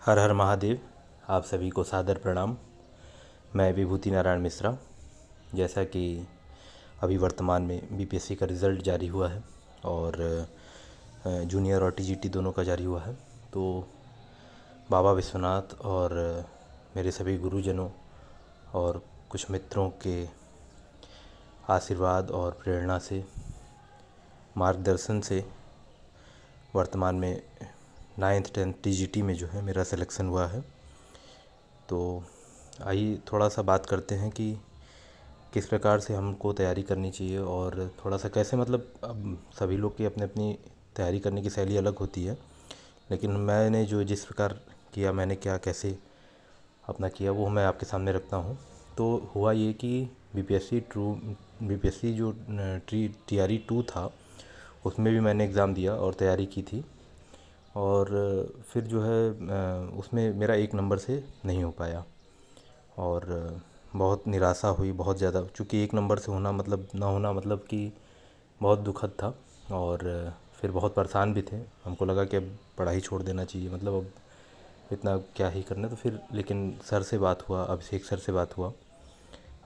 हर हर महादेव। आप सभी को सादर प्रणाम। मैं विभूति नारायण मिश्रा। जैसा कि अभी वर्तमान में बीपीएससी का रिज़ल्ट जारी हुआ है और जूनियर और टीजीटी दोनों का जारी हुआ है, तो बाबा विश्वनाथ और मेरे सभी गुरुजनों और कुछ मित्रों के आशीर्वाद और प्रेरणा से, मार्गदर्शन से वर्तमान में 9th 10th टीजीटी में जो है मेरा सिलेक्शन हुआ है। तो आइए थोड़ा सा बात करते हैं कि किस प्रकार से हमको तैयारी करनी चाहिए और थोड़ा सा कैसे, मतलब अब सभी लोग की अपनी अपनी तैयारी करने की शैली अलग होती है, लेकिन मैंने जो जिस प्रकार किया, मैंने क्या कैसे अपना किया, वो मैं आपके सामने रखता हूँ। तो हुआ ये कि बीपीएससी जो टीआरई 2 था, उसमें भी मैंने एग्ज़ाम दिया और तैयारी की थी। और फिर जो है उसमें मेरा 1 नंबर से नहीं हो पाया और बहुत निराशा हुई, बहुत ज़्यादा, चूँकि 1 नंबर से होना मतलब ना होना मतलब कि बहुत दुखद था। और फिर बहुत परेशान भी थे, हमको लगा कि अब पढ़ाई छोड़ देना चाहिए, मतलब अब इतना क्या ही करना। तो फिर लेकिन सर से बात हुआ, अभिषेक सर से बात हुआ।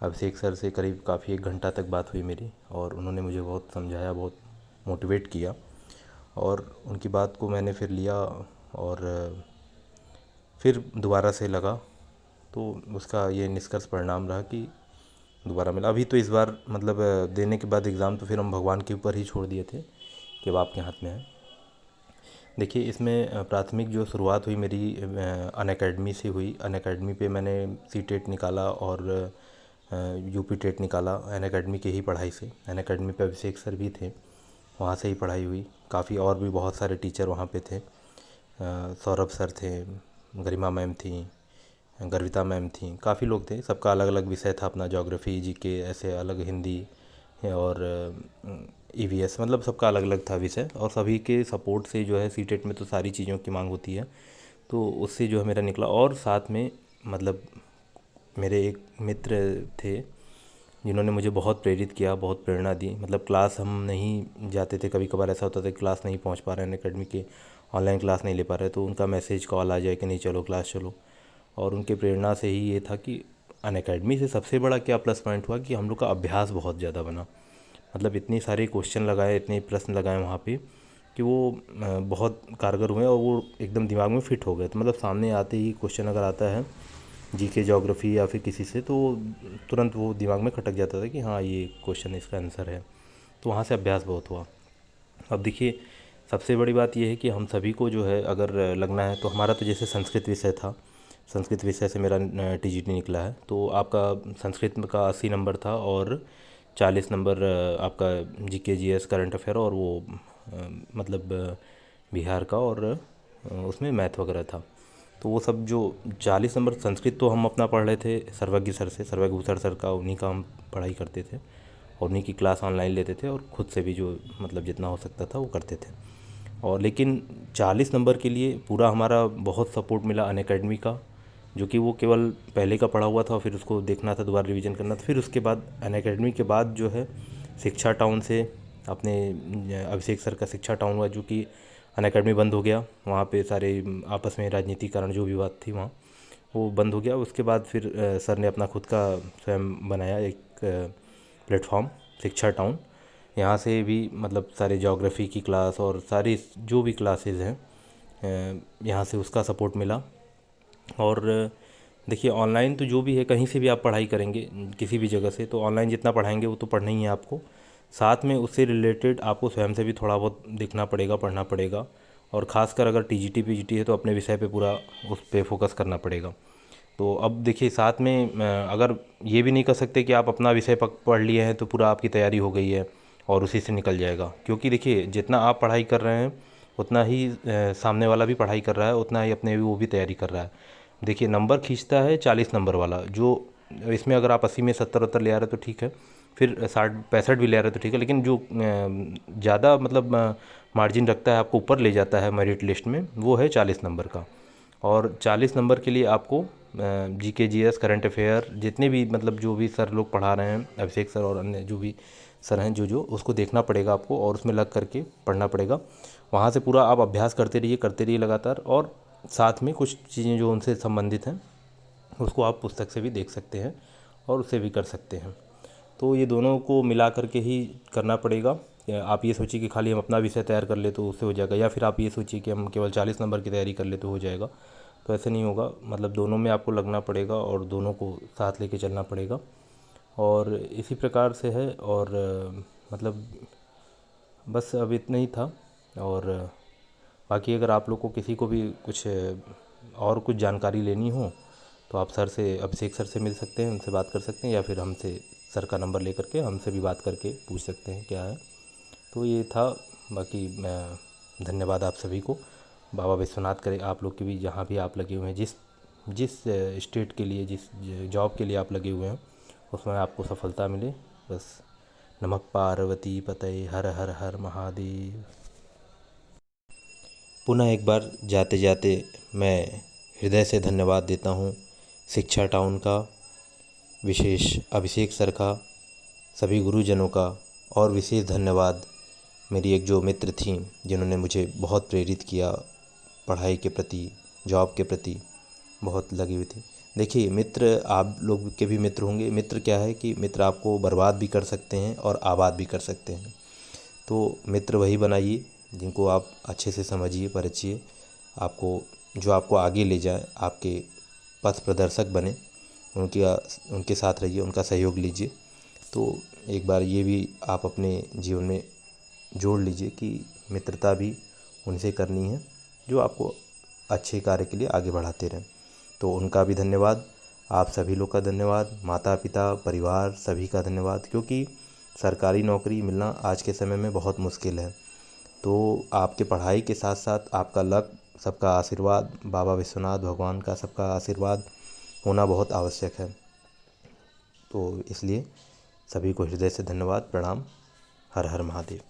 अभिषेक सर से करीब काफ़ी 1 घंटा तक बात हुई मेरी और उन्होंने मुझे बहुत समझाया, बहुत मोटिवेट किया और उनकी बात को मैंने फिर लिया और फिर दोबारा से लगा। तो उसका ये निष्कर्ष परिणाम रहा कि दोबारा मिला। अभी तो इस बार मतलब देने के बाद एग्ज़ाम तो फिर हम भगवान के ऊपर ही छोड़ दिए थे कि अब आपके हाथ में है। देखिए, इसमें प्राथमिक जो शुरुआत हुई मेरी अनअकैडमी से हुई। अनअकैडमी पे मैंने सीटेट निकाला और यूपी टेट निकाला अनअकैडमी की ही पढ़ाई से। अनअकैडमी पे अभिषेक सर भी थे, वहाँ से ही पढ़ाई हुई। काफ़ी और भी बहुत सारे टीचर वहाँ पे थे। सौरभ सर थे, गरिमा मैम थी, गर्विता मैम थी, काफ़ी लोग थे। सबका अलग अलग विषय था अपना, ज्योग्राफी, जीके, ऐसे अलग, हिंदी और ईवीएस, मतलब सबका अलग अलग था विषय। और सभी के सपोर्ट से जो है सीटेट में तो सारी चीज़ों की मांग होती है, तो उससे जो है मेरा निकला। और साथ में मतलब मेरे एक मित्र थे जिन्होंने मुझे बहुत प्रेरित किया, बहुत प्रेरणा दी। मतलब क्लास हम नहीं जाते थे, कभी कभार ऐसा होता था कि क्लास नहीं पहुंच पा रहे हैं, अकेडमी के ऑनलाइन क्लास नहीं ले पा रहे, तो उनका मैसेज कॉल आ जाए कि नहीं चलो क्लास चलो। और उनके प्रेरणा से ही ये था कि अनअकैडमी से सबसे बड़ा क्या प्लस पॉइंट हुआ कि हम लोग का अभ्यास बहुत ज़्यादा बना। मतलब इतने सारे क्वेश्चन लगाए, इतने प्रश्न लगाए वहाँ पे कि वो बहुत कारगर हुए और वो एकदम दिमाग में फिट हो गए। तो मतलब सामने आते ही क्वेश्चन अगर आता है जीके, ज्योग्राफी या फिर किसी से, तो तुरंत वो दिमाग में खटक जाता था कि हाँ ये क्वेश्चन इसका आंसर है। तो वहाँ से अभ्यास बहुत हुआ। अब देखिए, सबसे बड़ी बात यह है कि हम सभी को जो है अगर लगना है, तो हमारा तो जैसे संस्कृत विषय था, संस्कृत विषय से मेरा टीजीटी निकला है। तो आपका संस्कृत में का 80 नंबर था और 40 नंबर आपका जीके, जीएस, करंट अफेयर और वो मतलब बिहार का, और उसमें मैथ वगैरह था। तो वो सब जो 40 नंबर संस्कृत तो हम अपना पढ़ रहे थे सर्वज्ञ सर से, सर्वज्ञ भूषण सर का, उन्हीं का हम पढ़ाई करते थे और उन्हीं की क्लास ऑनलाइन लेते थे और ख़ुद से भी जो मतलब जितना हो सकता था वो करते थे। और लेकिन 40 नंबर के लिए पूरा हमारा बहुत सपोर्ट मिला अनअकैडमी का, जो कि वो केवल पहले का पढ़ा हुआ था, फिर उसको देखना था, दोबारा रिवीजन करना था। फिर उसके बाद अनअकैडमी के बाद जो है शिक्षा टाउन से अपने अभिषेक सर का शिक्षा टाउन हुआ, जो कि अनअकैडमी बंद हो गया। वहाँ पे सारे आपस में राजनीतिक कारण जो भी बात थी वहाँ, वो बंद हो गया। उसके बाद फिर सर ने अपना खुद का स्वयं बनाया एक प्लेटफॉर्म, शिक्षा टाउन। यहाँ से भी मतलब सारे ज्योग्राफी की क्लास और सारी जो भी क्लासेस हैं यहाँ से उसका सपोर्ट मिला। और देखिए, ऑनलाइन तो जो भी है, कहीं से भी आप पढ़ाई करेंगे किसी भी जगह से, तो ऑनलाइन जितना पढ़ाएंगे वो तो पढ़ना ही है आपको। साथ में उससे रिलेटेड आपको स्वयं से भी थोड़ा बहुत देखना पड़ेगा, पढ़ना पड़ेगा। और ख़ासकर अगर टीजीटी पीजीटी है तो अपने विषय पे पूरा उस पे फोकस करना पड़ेगा। तो अब देखिए, साथ में अगर ये भी नहीं कर सकते कि आप अपना विषय पढ़ लिए हैं तो पूरा आपकी तैयारी हो गई है और उसी से निकल जाएगा। क्योंकि देखिए, जितना आप पढ़ाई कर रहे हैं उतना ही सामने वाला भी पढ़ाई कर रहा है, उतना ही अपने वो भी तैयारी कर रहा है। देखिए, नंबर खींचता है 40 नंबर वाला, जो इसमें अगर आप 80 में 70 उत्तर ले आ रहे हो तो ठीक है, फिर 60 65 भी ले आ रहे हो तो ठीक है, लेकिन जो ज़्यादा मतलब मार्जिन रखता है, आपको ऊपर ले जाता है मेरिट लिस्ट में, वो है 40 नंबर का। और 40 नंबर के लिए आपको जीके, जीएस, करंट अफेयर, जितने भी मतलब जो भी सर लोग पढ़ा रहे हैं, अभिषेक सर और अन्य जो भी सर हैं, जो जो उसको देखना पड़ेगा आपको और उसमें लग करके पढ़ना पड़ेगा। वहाँ से पूरा आप अभ्यास करते रहिए लगातार। और साथ में कुछ चीज़ें जो उनसे संबंधित हैं उसको आप पुस्तक से भी देख सकते हैं और उससे भी कर सकते हैं। तो ये दोनों को मिला करके ही करना पड़ेगा। आप ये सोचिए कि खाली हम अपना विषय तैयार कर ले तो उससे हो जाएगा, या फिर आप ये सोचिए कि हम केवल 40 नंबर की तैयारी कर ले तो हो जाएगा। तो ऐसे नहीं होगा, मतलब दोनों में आपको लगना पड़ेगा और दोनों को साथ लेके चलना पड़ेगा। और इसी प्रकार से है। और मतलब बस अब इतना ही था। और बाकी अगर आप लोग को किसी को भी कुछ और कुछ जानकारी लेनी हो तो आप सर से, अभिषेक सर से मिल सकते हैं, उनसे बात कर सकते हैं, या फिर हमसे सर का नंबर ले करके हमसे भी बात करके पूछ सकते हैं क्या है। तो ये था। बाकी मैं धन्यवाद आप सभी को। बाबा विश्वनाथ करे आप लोग के भी, जहाँ भी आप लगे हुए हैं, जिस जिस स्टेट के लिए, जिस जॉब के लिए आप लगे हुए हैं, उसमें आपको सफलता मिले। बस। नमः पार्वती पतये, हर हर हर महादेव। पुनः एक बार जाते जाते मैं हृदय से धन्यवाद देता हूँ शिक्षा टाउन का, विशेष अभिषेक सर का, सभी गुरुजनों का, और विशेष धन्यवाद मेरी एक जो मित्र थी जिन्होंने मुझे बहुत प्रेरित किया पढ़ाई के प्रति, जॉब के प्रति बहुत लगी हुई थी। देखिए मित्र आप लोग के भी मित्र होंगे। मित्र क्या है कि मित्र आपको बर्बाद भी कर सकते हैं और आबाद भी कर सकते हैं। तो मित्र वही बनाइए जिनको आप अच्छे से समझिए, परखिए, आपको जो आपको आगे ले जाए, आपके पथ प्रदर्शक बने, उनके उनके साथ रहिए, उनका सहयोग लीजिए। तो एक बार ये भी आप अपने जीवन में जोड़ लीजिए कि मित्रता भी उनसे करनी है जो आपको अच्छे कार्य के लिए आगे बढ़ाते रहें। तो उनका भी धन्यवाद, आप सभी लोग का धन्यवाद, माता पिता परिवार सभी का धन्यवाद, क्योंकि सरकारी नौकरी मिलना आज के समय में बहुत मुश्किल है। तो आपके पढ़ाई के साथ साथ आपका लक, सबका आशीर्वाद, बाबा विश्वनाथ भगवान का सबका आशीर्वाद होना बहुत आवश्यक है। तो इसलिए सभी को हृदय से धन्यवाद, प्रणाम। हर हर महादेव।